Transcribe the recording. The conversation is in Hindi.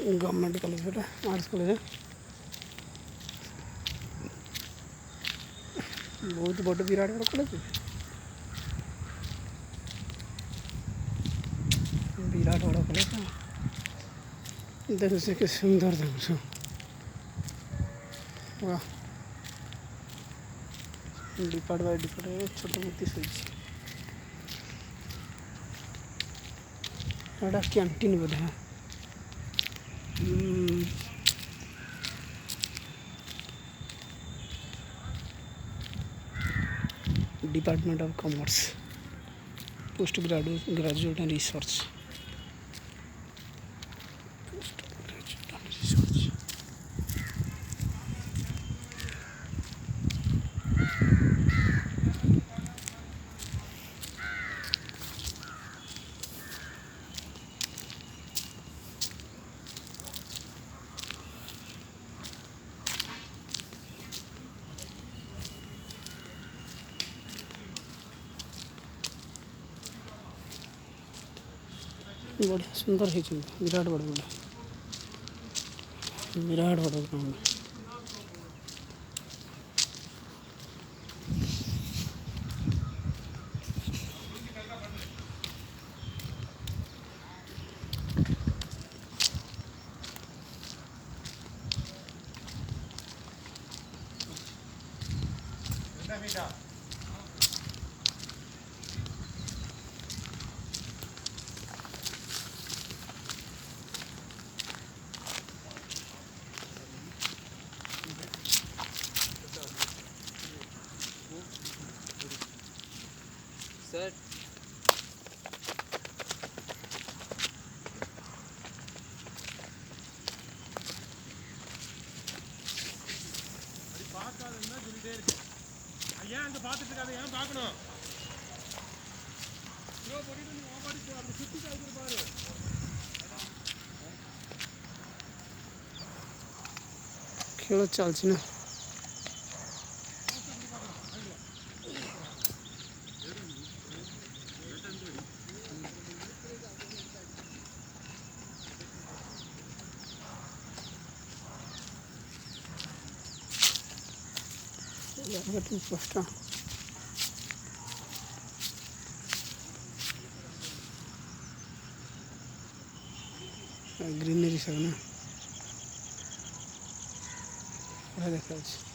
गवर्नमेंट कॉलेज आर्ट्स कॉलेज बहुत बड़ विराट बड़ कॉलेज विराट बड़ कॉलेज देखो से के सुंदर देखो वाह डिपार्ट बाय डिपार्ट छोट मूर्ति सही canteen Bodhe department of commerce post graduate and research बढ़िया सुंदर है विराट बड़ विराट बड़ ग्राउंड सर பார்க்காதுன்னா சொல்லிட்டே இருக்கேன் ஏன் அங்கே பார்த்துட்டு இருக்காது ஏன் பார்க்கணும் ஸ்லோ போட்டு நீ ஓபாடி போ அப்படி சுற்றி காய்க்கிற பாரு खेल चलছি ना पोस्ट ग्रीनरी सब ना देखा